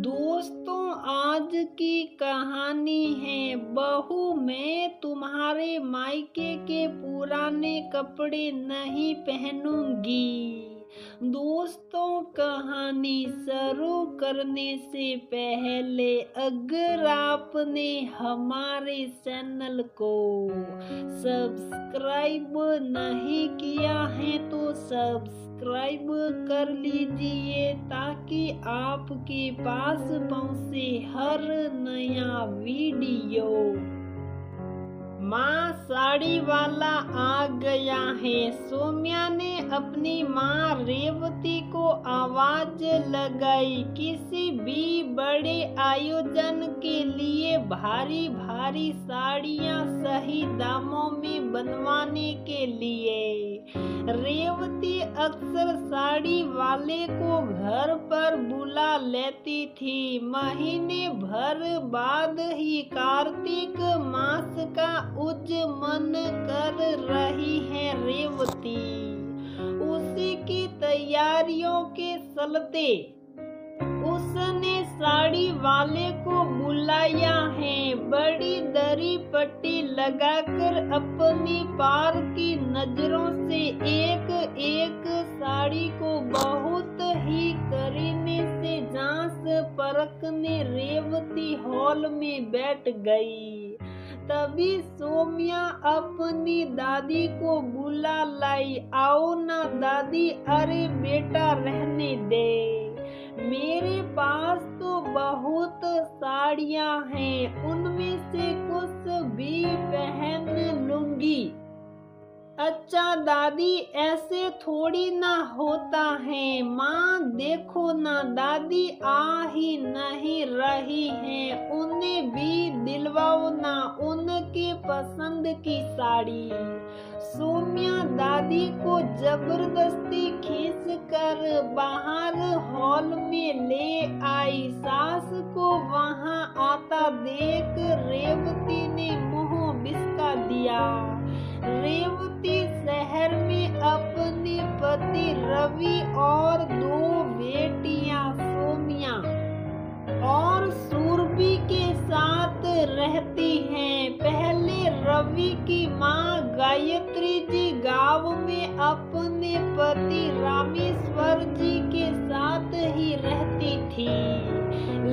दोस्तों, आज की कहानी है बहू मैं तुम्हारे मायके के पुराने कपड़े नहीं पहनूंगी। दोस्तों, कहानी शुरू करने से पहले अगर आपने हमारे चैनल को सब्सक्राइब नहीं किया है तो सब्सक्राइब कर लीजिए ताकि आपके पास पहुंचे हर नया वीडियो। माँ साड़ी वाला आ गया है। सौम्या ने अपनी माँ रेवती को आवाज लगाई। किसी भी बड़े आयोजन के लिए भारी भारी साड़ियाँ सही दामों में बनवाने के लिए रेवती अक्सर साड़ी वाले को घर पर बुला लेती थी। महीने भर बाद ही कार्तिक मास का उज्जमन कर रही है रेवती। उसी की तैयारियों के चलते उसने साड़ी वाले को बुलाया है। बड़ी दरी पट्टी लगाकर अपनी पार की नजरों से एक एक साड़ी को बहुत ही करीने से जांच परखने रेवती हॉल में बैठ गई। तभी सौम्या अपनी दादी को बुला लाई। आओ ना दादी। अरे बेटा रहने दे, मेरे पास तो बहुत साड़ियाँ हैं, उनमें से कुछ भी पहन लूंगी। अच्छा दादी, ऐसे थोड़ी ना होता है। माँ देखो ना, दादी आ ही नहीं रही हैं, उन्हें भी दिलवाओ ना उनके पसंद की साड़ी। सौम्या दादी को जबरदस्ती खींच कर बाहर हॉल में ले आई। सास को वहां आता देख रेवती ने मुंह बिस्का दिया। रेवती शहर में अपने पति रवि और दो बेटियां सौम्या और सुरभि के साथ रहती हैं। पहले रवि की माँ गायत्री जी गांव में अपने पति रामेश्वर जी के साथ ही रहती थी,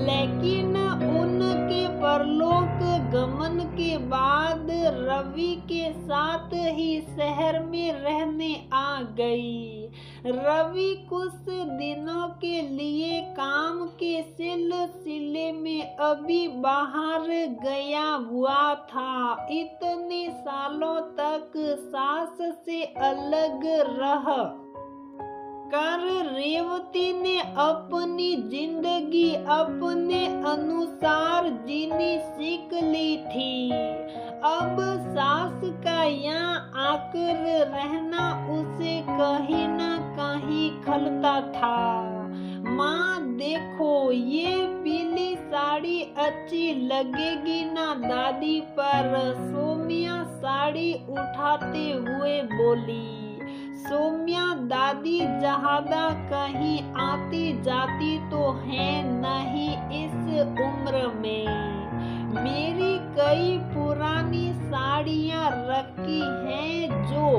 लेकिन उनके परलोक गमन के बाद रवि के साथ ही शहर में रहने आ गई। रवि कुछ दिनों के लिए काम के सिलसिले में अभी बाहर गया हुआ था। इतने सालों तक सास से अलग रह कर रेवती ने अपनी जिंदगी अपने अनुसार जीनी सीख ली थी। अब सास का यहाँ आकर रहना उसे कहीं न कहीं खलता था। माँ देखो, ये पीली साड़ी अच्छी लगेगी ना दादी पर? सौम्या साड़ी उठाते हुए बोली। सौम्या दादी ज्यादा कहीं आती जाती तो है नहीं इस उम्र में। मेरी कई पुरानी साड़ियाँ रखी हैं जो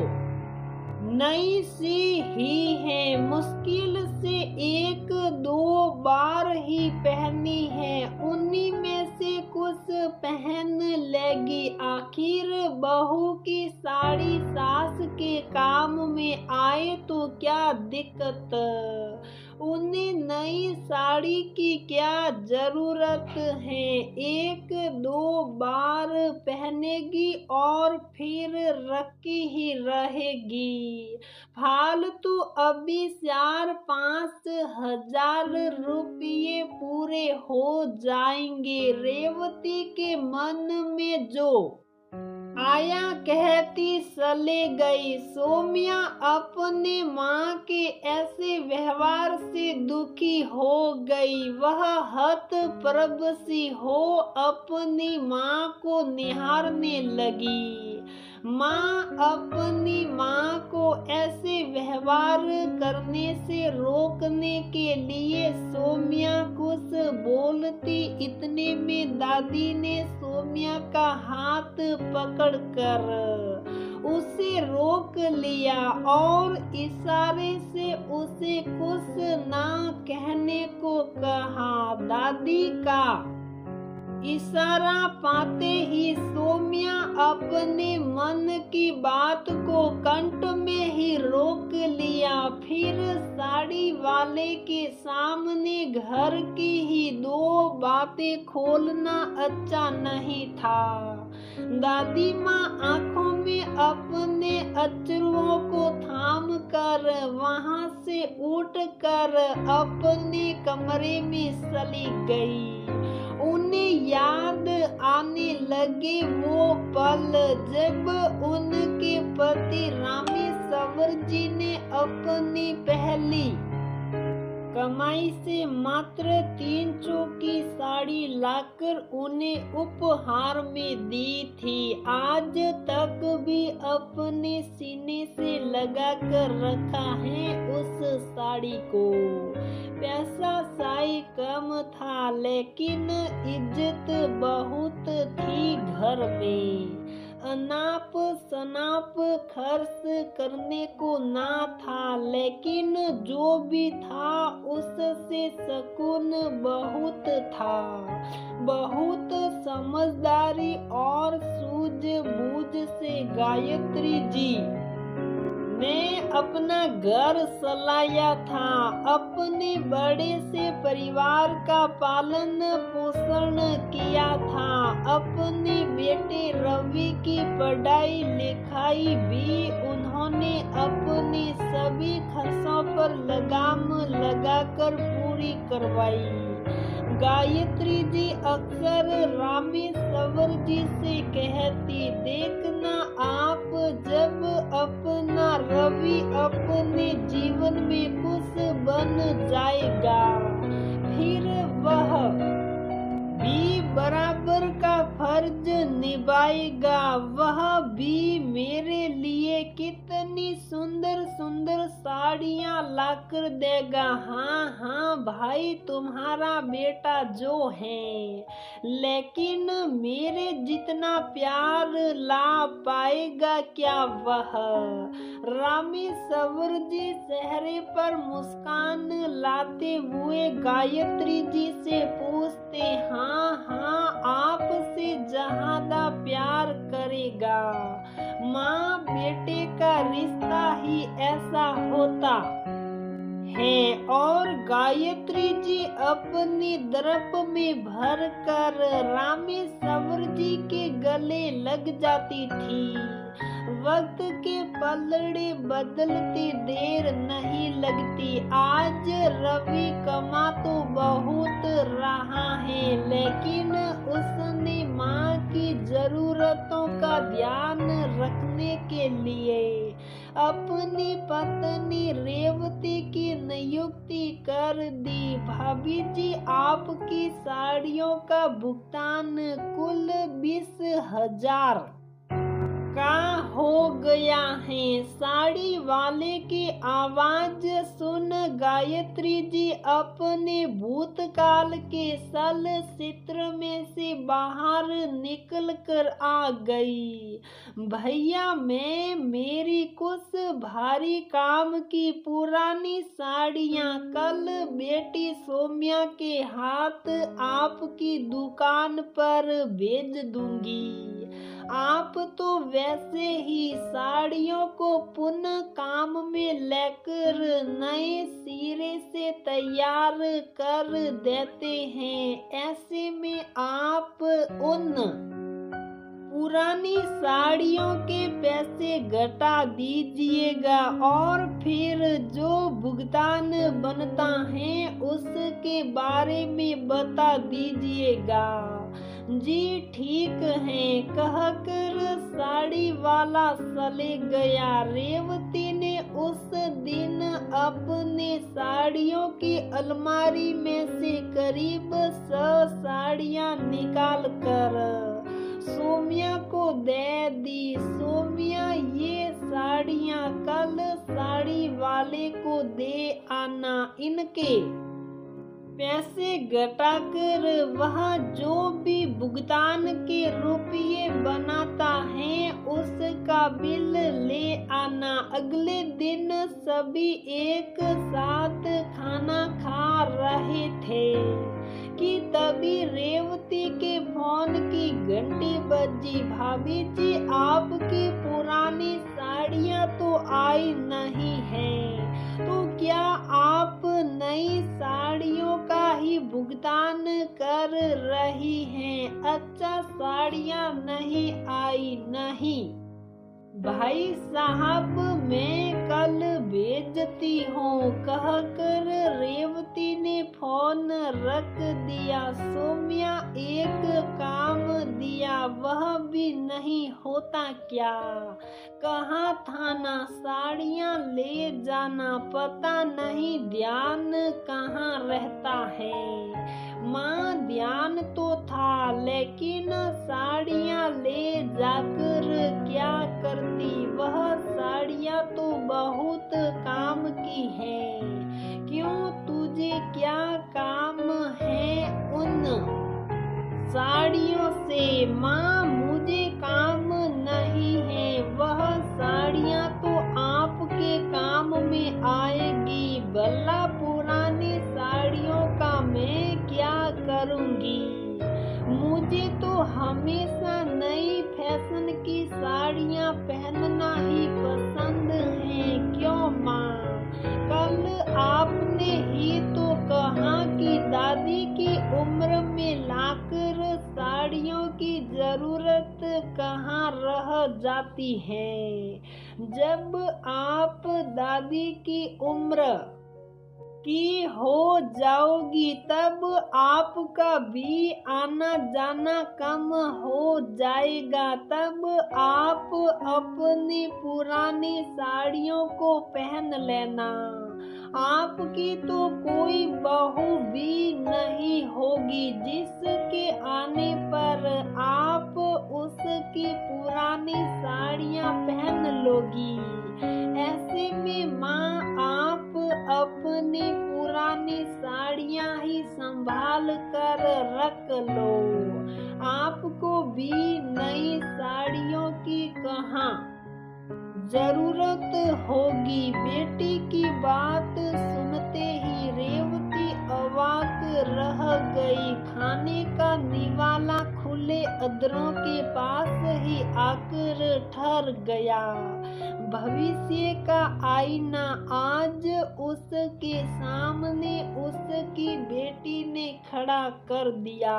नई सी ही है, मुश्किल से एक दो बार ही पहनी है, उन्हीं में से कुछ पहन लेगी। आखिर बहू की साड़ी सास के काम में आए तो क्या दिक्कत? उन्हें नई साड़ी की क्या जरूरत है? एक दो बार पहनेगी और फिर रखी ही रहेगी। फालतू अभी 4-5 हजार रुपये पूरे हो जाएंगे। रेवती के मन में जो आया कहती चले गई। सौम्या अपने माँ के ऐसे व्यवहार से दुखी हो गई। वह हतप्रभ सी हो अपनी माँ को निहारने लगी। माँ अपनी माँ को ऐसे व्यवहार करने से रोकने के लिए सौम्या कुछ बोलती इतने में दादी ने सोम्या का हाथ पकड़कर उसे रोक लिया और इशारे से उसे कुछ ना कहने को कहा। दादी का इशारा पाते ही सोम्या अपने मन की बात को कंठ में ही रोक लिया। फिर साड़ी वाले के सामने घर की ही दो बातें खोलना अच्छा नहीं था। दादी माँ आंखों में अपने अश्रुओं को थाम कर वहां से उठकर अपने कमरे में चली गई। उन्हें याद आने लगे वो पल जब उनके पति रामेश्वर जी ने अपनी पहली कमाई से मात्र 300 की साड़ी लाकर उन्हें उपहार में दी थी। आज तक भी अपने सीने से लगा कर रखा है उस साड़ी को। पैसा शायद कम था लेकिन इज्जत बहुत थी घर में। अनाप शनाप खर्च करने को ना था लेकिन जो भी था उससे सुकून बहुत था। बहुत समझदारी और सूझबूझ से गायत्री जी ने अपना घर चलाया था। अपने बड़े से परिवार का पालन पोषण किया था। अपने बेटे रवि की पढ़ाई लिखाई भी उन्होंने अपने सभी खर्चों पर लगाम लगाकर पूरी करवाई। गायत्री जी अक्सर रामेश्वर जी से कहती, देखना आप जब अपना रवि अपने जीवन में कुछ बन जाएगा फिर वह भी बराबर का फर्ज निभाएगा। वह भी मेरे लिए कितनी सुंदर सुंदर साड़ियाँ लाकर देगा। हाँ हाँ भाई तुम्हारा बेटा जो है, लेकिन मेरे जितना प्यार ला पाएगा क्या वह? रामेश्वर जी चेहरे पर मुस्कान लाते हुए गायत्री जी से पूछते, हाँ हाँ आपसे ज्यादा प्यार करेगा। माँ बेटे का रिश्ता ही ऐसा होता है। और गायत्री जी अपनी दर्प में भर कर रामेश्वर जी के गले लग जाती थी। वक्त के पलड़े बदलते देर नहीं लगती। आज रवि कमा तो बहुत रहा है लेकिन उसने माँ की जरूरतों का ध्यान रखने के लिए अपनी पत्नी रेवती की नियुक्ति कर दी। भाभी जी आपकी साड़ियों का भुगतान कुल 20,000 का हो गया है। साड़ी वाले की आवाज सुन गायत्री जी अपने भूतकाल के सल चित्र में से बाहर निकल कर आ गई। भैया मैं मेरी कुछ भारी काम की पुरानी साड़ियाँ कल बेटी सोम्या के हाथ आपकी दुकान पर भेज दूंगी। आप तो वैसे ही साड़ियों को पुनः काम में लेकर नए सिरे से तैयार कर देते हैं। ऐसे में आप उन पुरानी साड़ियों के पैसे घटा दीजिएगा और फिर जो भुगतान बनता है उसके बारे में बता दीजिएगा। जी ठीक है कहकर साड़ी वाला चले गया। रेवती ने उस दिन अपने साड़ियों की अलमारी में से करीब 100 साड़ियाँ निकाल कर सोम्या को दे दी। सोम्या ये साड़ियाँ कल साड़ी वाले को दे आना। इनके पैसे घटाकर वह जो भी भुगतान के रुपये बनाता है उसका बिल ले आना। अगले दिन सभी एक साथ खाना खा रहे थे कि तभी रेवती के फोन की घंटी बजी। भाभी जी, आपकी पुरानी साड़ियाँ तो आई नहीं हैं, तो क्या आप नई साड़ियों का ही भुगतान कर रही हैं? अच्छा, साड़ियाँ नहीं आई? नहीं भाई साहब, मैं कल भेजती हूँ, कहकर रेवती ने फोन रख दिया। सौम्या एक काम दिया, वह भी नहीं होता क्या? कहाँ थाना, साड़ियाँ ले जाना, पता नहीं ध्यान कहाँ रहता है। माँ, ध्यान तो था, लेकिन साड़ियाँ ले जाकर क्या करती? वह साड़ियाँ तो बहुत काम की हैं। क्यों, तुझे क्या काम है उन साड़ियों से? माँ, मुझे काम नहीं है, वह साड़ियाँ तो आपके काम में आएगी। भला पुरानी साड़ियों का मैं क्या करूँगी? मुझे तो हमेशा नई फैशन की साड़ियाँ पहनना ही पसंद है। क्यों माँ, कल आपने ही तो कहा कि दादी की उम्र में लाकर साड़ियों की जरूरत कहाँ रह जाती है। जब आप दादी की उम्र की हो जाओगी तब आपका भी आना जाना कम हो जाएगा। तब आप अपनी पुरानी साड़ियों को पहन लेना। आपकी तो कोई बहू भी नहीं होगी जिसके आने पर आप उसकी पुरानी साड़ियाँ पहन लोगी। ऐसे में माँ, आप अपनी पुरानी साड़ियाँ ही संभाल कर रख लो। आपको भी नई साड़ियों की कहाँ जरूरत होगी। बेटी की बात सुनते ही रेवती अवाक रह गई। खाने का निवाला खुले अधरों के पास ही आकर ठहर गया। भविष्य का आईना आज उसके सामने उसकी बेटी ने खड़ा कर दिया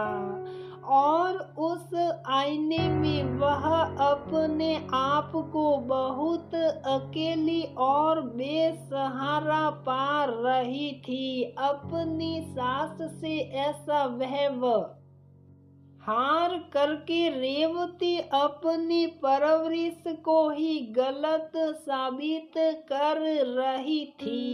और उस आईने में वह अपने आप को बहुत अकेली और बेसहारा पा रही थी। अपनी सास से ऐसा व्यवहार करके रेवती अपनी परवरिश को ही गलत साबित कर रही थी।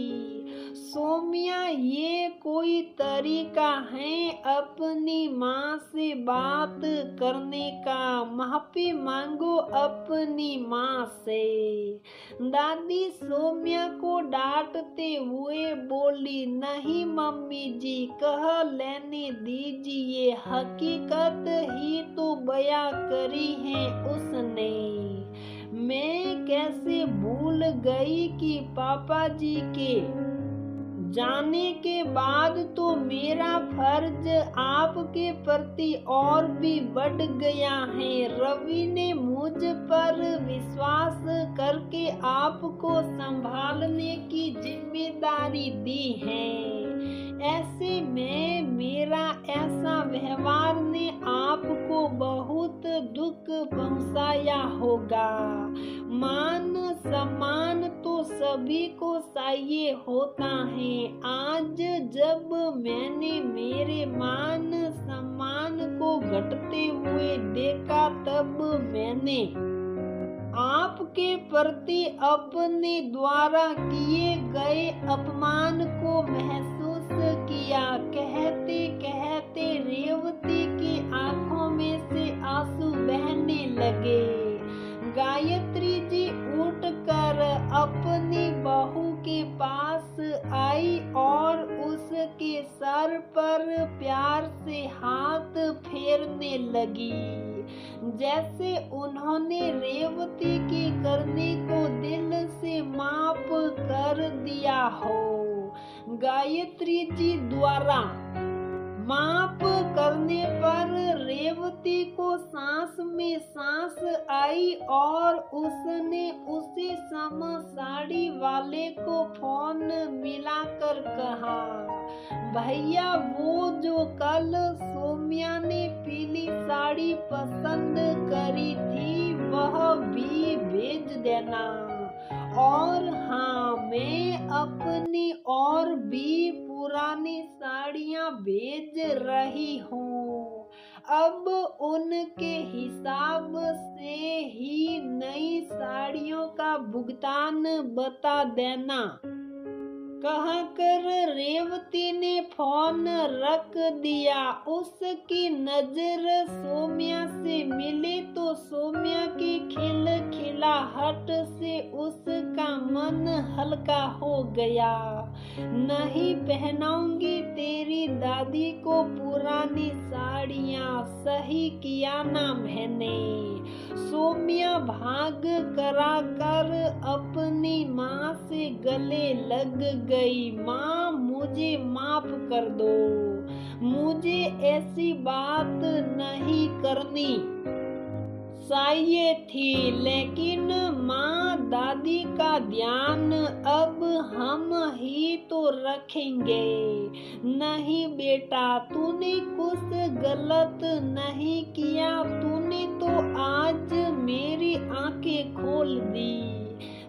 सौम्या, ये कोई तरीका है अपनी माँ से बात करने का? माफी मांगो अपनी माँ से। दादी सौम्या को डांटते हुए बोली, नहीं मम्मी जी, कह लेने दीजिए, हकीकत ही तो बयां करी है उसने। मैं कैसे भूल गई कि पापा जी के जाने के बाद तो मेरा फर्ज आपके प्रति और भी बढ़ गया है। रवि ने मुझ पर विश्वास करके आपको संभालने की जिम्मेदारी दी है। ऐसे में मेरा ऐसा व्यवहार ने आपको बहुत दुख पहुंचाया होगा। मान सम्मान तो सभी को चाहिए होता है। आज जब मैंने मेरे मान सम्मान को घटते हुए देखा तब मैंने आपके प्रति अपने द्वारा किए गए अपमान को महसूस किया। कहते कहते रेवती की आंखों में से आंसू बहने लगे। गायत्री जी उठकर अपनी बहू के पास आई और उसके सर पर प्यार से हाथ फेरने लगी, जैसे उन्होंने रेवती की करनी को दिल से माफ कर दिया हो। गायत्री जी द्वारा माफ करने पर रेवती को सांस में सांस आई और उसने उसी समय साड़ी वाले को फोन मिलाकर कहा, भैया वो जो कल सोम्या ने पीली साड़ी पसंद करी थी वह भी भेज देना। और हाँ, मैं अपनी और भी पुरानी साड़ियाँ भेज रही हूँ। अब उनके हिसाब से ही नई साड़ियों का भुगतान बता देना। कहकर रेवती ने फोन रख दिया। उसकी नजर सोम्या से मिली तो सोम्या की खिलखिलाहट से उसका मन हल्का हो गया। नहीं पहनाऊंगी तेरी दादी को पुरानी साड़ियाँ, सही किया ना मैंने। सोम्या भाग कराकर अपनी माँ से गले लग गई। माँ, मुझे माफ कर दो, मुझे ऐसी बात नहीं करनी चाहिए थी, लेकिन माँ दादी का ध्यान अब हम ही तो रखेंगे। नहीं बेटा, तूने कुछ गलत नहीं किया, तूने तो आज मेरी आंखें खोल दी।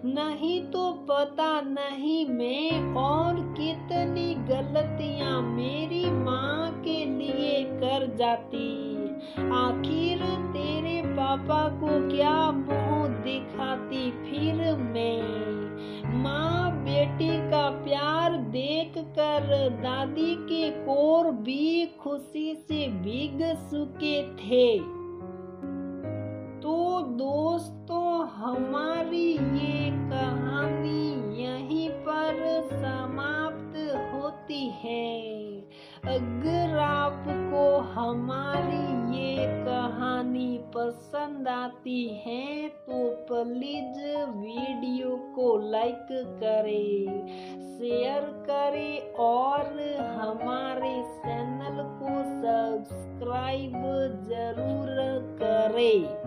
नहीं तो पता नहीं मैं और कितनी गलतियां मेरी माँ के लिए कर जाती। आखिर तेरे पापा को क्या मुंह दिखाती फिर मैं। माँ बेटी का प्यार देखकर दादी के कोर भी खुशी से भीग चुके थे। तो दोस्तों, हमारी ये कहानी यहीं पर समाप्त होती है। अगर आपको हमारी ये कहानी पसंद आती है तो प्लीज वीडियो को लाइक करें, शेयर करें और हमारे चैनल को सब्सक्राइब जरूर करें।